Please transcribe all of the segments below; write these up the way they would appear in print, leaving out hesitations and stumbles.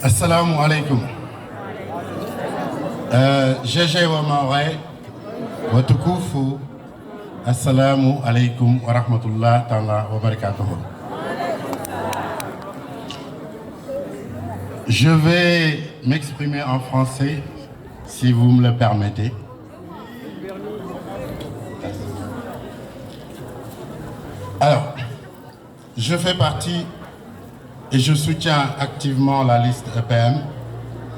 Assalamu alaikum. Jeje wa Maorai, wa tukufu. Assalamu alaikum wa rahmatullah ta'ala wa barakatuh. Je vais m'exprimer en français, si vous me le permettez. Alors, je fais partie et je soutiens activement la liste EPM,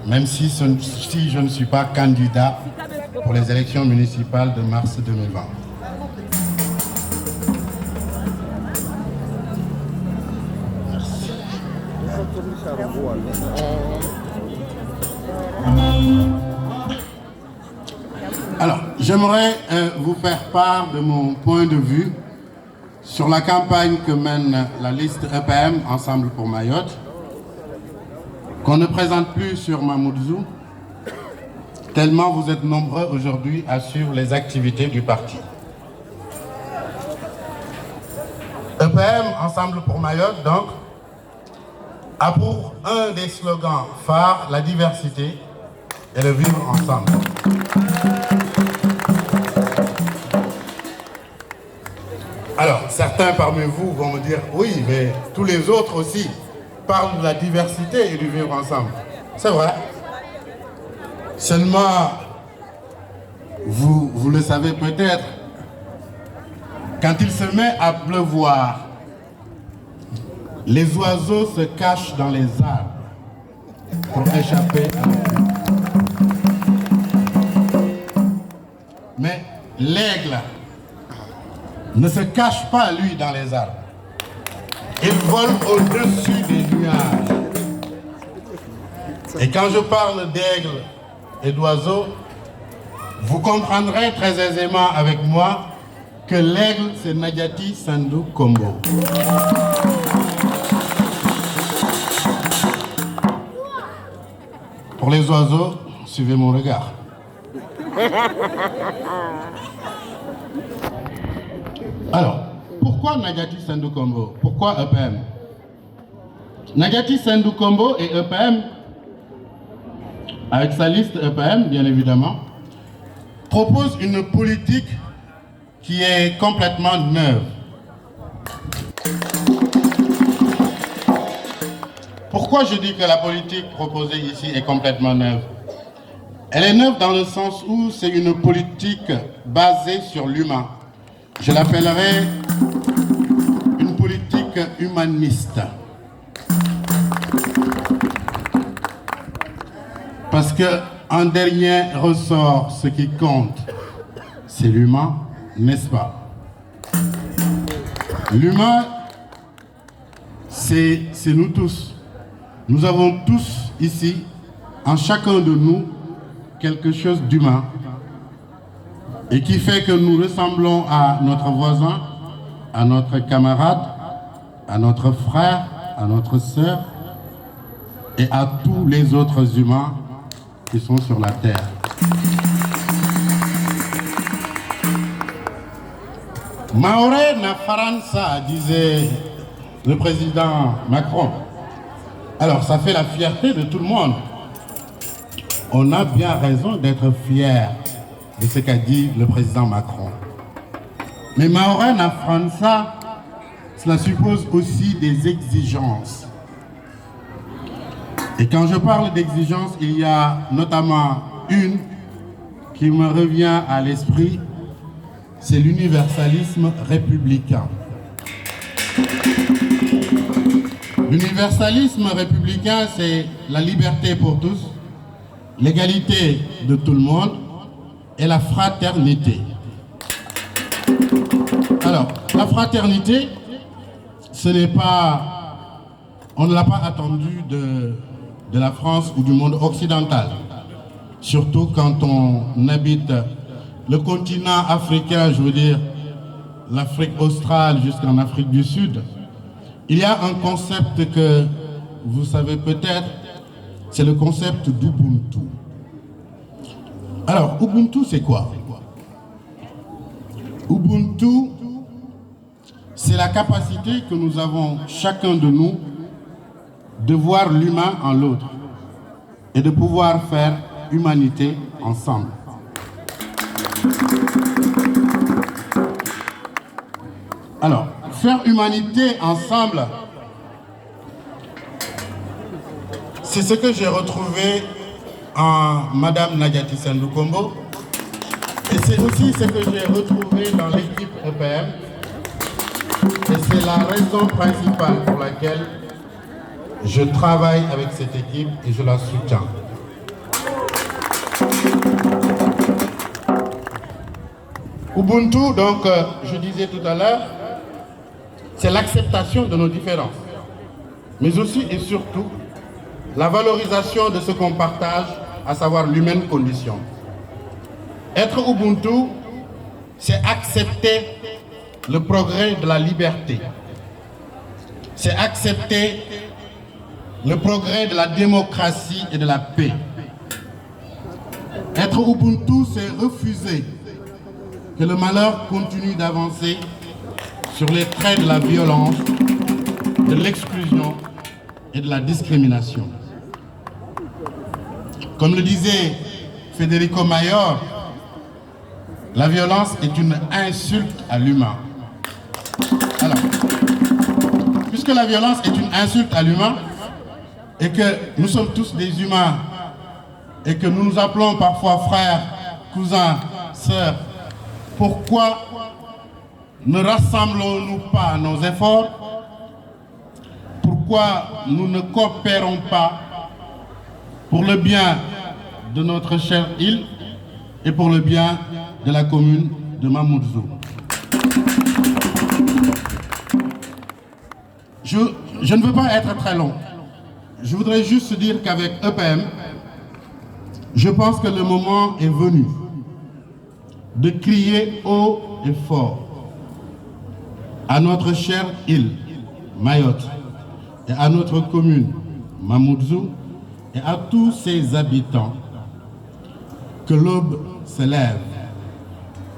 même si je ne suis pas candidat pour les élections municipales de mars 2020. Merci. Alors, j'aimerais vous faire part de mon point de vue sur la campagne que mène la liste EPM Ensemble pour Mayotte, qu'on ne présente plus sur Mamoudzou, tellement vous êtes nombreux aujourd'hui à suivre les activités du parti. EPM Ensemble pour Mayotte, donc, a pour un des slogans phares la diversité et le vivre ensemble. Alors, certains parmi vous vont me dire, oui, mais tous les autres aussi parlent de la diversité et du vivre ensemble. C'est vrai. Seulement, vous le savez peut-être, quand il se met à pleuvoir, les oiseaux se cachent dans les arbres pour échapper à la pluie. Mais l'aigle ne se cache pas, lui, dans les arbres. Il vole au-dessus des nuages. Et quand je parle d'aigle et d'oiseaux, vous comprendrez très aisément avec moi que l'aigle, c'est Nadiati Sandou Kombo. Pour les oiseaux, suivez mon regard. Alors, pourquoi Nadiati Sandou Kombo? Pourquoi EPM? Nadiati Sandou Kombo et EPM, avec sa liste EPM, bien évidemment, propose une politique qui est complètement neuve. Pourquoi je dis que la politique proposée ici est complètement neuve? Elle est neuve dans le sens où c'est une politique basée sur l'humain. Je l'appellerai une politique humaniste. Parce que en dernier ressort, ce qui compte, c'est l'humain, n'est-ce pas? L'humain, c'est nous tous. Nous avons tous ici, en chacun de nous, quelque chose d'humain. Et qui fait que nous ressemblons à notre voisin, à notre camarade, à notre frère, à notre sœur et à tous les autres humains qui sont sur la terre. Maoré na Faransa, disait le président Macron. Alors ça fait la fierté de tout le monde. On a bien raison d'être fiers de ce qu'a dit le président Macron. Mais Maoré na Faransa, cela suppose aussi des exigences. Et quand je parle d'exigences, il y a notamment une qui me revient à l'esprit, c'est l'universalisme républicain. L'universalisme républicain, c'est la liberté pour tous, l'égalité de tout le monde et la fraternité. Alors, la fraternité, ce n'est pas, on ne l'a pas attendu de la France ou du monde occidental. Surtout quand on habite le continent africain, je veux dire l'Afrique australe jusqu'en Afrique du Sud. Il y a un concept que vous savez peut-être, c'est le concept d'Ubuntu. Alors, Ubuntu, c'est quoi? Ubuntu, c'est la capacité que nous avons, chacun de nous, de voir l'humain en l'autre. et de pouvoir faire humanité ensemble. Alors, faire humanité ensemble, c'est ce que j'ai retrouvé en Madame Nadiati Sendou Kombo, et c'est aussi ce que j'ai retrouvé dans l'équipe EPM, et c'est la raison principale pour laquelle je travaille avec cette équipe et je la soutiens. Ubuntu, donc, je disais tout à l'heure, c'est l'acceptation de nos différences, mais aussi et surtout la valorisation de ce qu'on partage, à savoir l'humaine condition. Être Ubuntu, c'est accepter le progrès de la liberté. C'est accepter le progrès de la démocratie et de la paix. Être Ubuntu, c'est refuser que le malheur continue d'avancer sur les traits de la violence, de l'exclusion et de la discrimination. Comme le disait Federico Mayor, la violence est une insulte à l'humain. Alors, puisque la violence est une insulte à l'humain et que nous sommes tous des humains et que nous nous appelons parfois frères, cousins, sœurs, pourquoi ne rassemblons-nous pas nos efforts? Pourquoi nous ne coopérons pas pour le bien de notre chère île et pour le bien de la commune de Mamoudzou? Je ne veux pas être très long. Je voudrais juste dire qu'avec EPM, je pense que le moment est venu de crier haut et fort à notre chère île, Mayotte, et à notre commune, Mamoudzou, et à tous ses habitants, que l'aube se lève.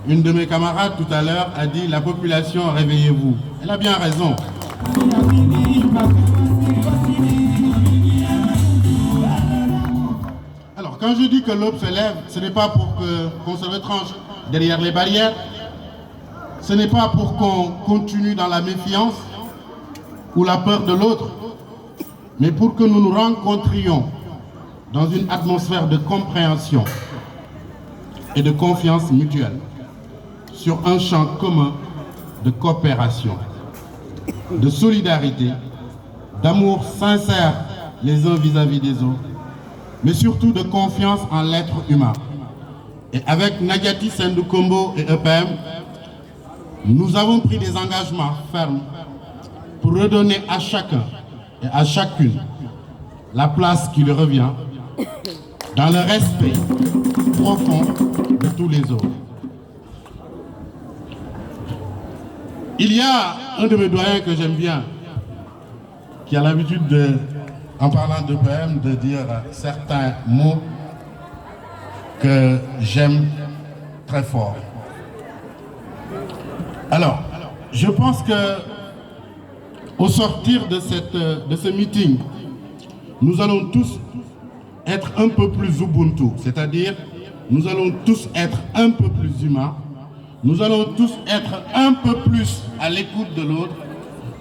Une de mes camarades tout à l'heure a dit « La population, réveillez-vous ». Elle a bien raison. Alors, quand je dis que l'aube se lève, ce n'est pas pour qu'on se retranche derrière les barrières, ce n'est pas pour qu'on continue dans la méfiance ou la peur de l'autre, mais pour que nous nous rencontrions dans une atmosphère de compréhension et de confiance mutuelle sur un champ commun de coopération, de solidarité, d'amour sincère les uns vis-à-vis des autres, mais surtout de confiance en l'être humain. Et avec Nadiati Sendou Kombo et EPM, nous avons pris des engagements fermes pour redonner à chacun et à chacune la place qui lui revient dans le respect profond de tous les autres. Il y a un de mes doyens que j'aime bien, qui a l'habitude, en parlant d'EPM, de dire certains mots que j'aime très fort. Alors, je pense que au sortir de ce meeting, nous allons tous être un peu plus Ubuntu, c'est-à-dire nous allons tous être un peu plus humains, nous allons tous être un peu plus à l'écoute de l'autre,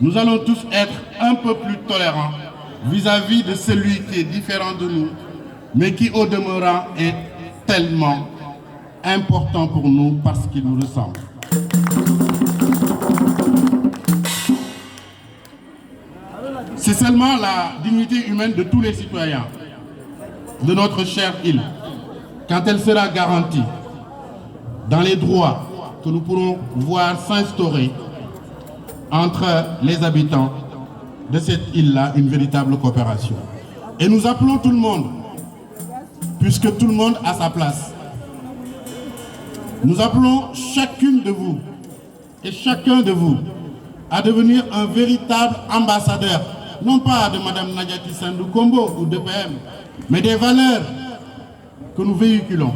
nous allons tous être un peu plus tolérants vis-à-vis de celui qui est différent de nous, mais qui au demeurant est tellement important pour nous parce qu'il nous ressemble. C'est seulement la dignité humaine de tous les citoyens de notre chère île, quand elle sera garantie dans les droits que nous pourrons voir s'instaurer entre les habitants de cette île-là, une véritable coopération. Et nous appelons tout le monde, puisque tout le monde a sa place. Nous appelons chacune de vous et chacun de vous à devenir un véritable ambassadeur, non pas de Madame Nadiati Sendou Kombo ou d'EPM, mais des valeurs que nous véhiculons,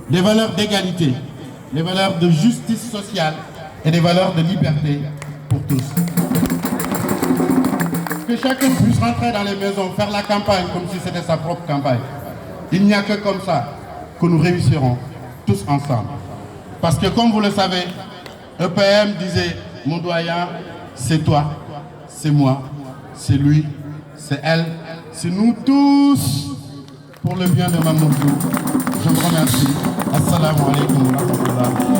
des valeurs d'égalité, des valeurs de justice sociale et des valeurs de liberté pour tous. Ce que chacun puisse rentrer dans les maisons, faire la campagne comme si c'était sa propre campagne. Il n'y a que comme ça que nous réussirons tous ensemble. Parce que comme vous le savez, EPM disait, mon doyen, c'est toi, c'est moi, c'est lui, c'est elle, c'est nous tous pour le bien de Mamadou. Je vous remercie. Assalamu alaikum wa rahmatullah.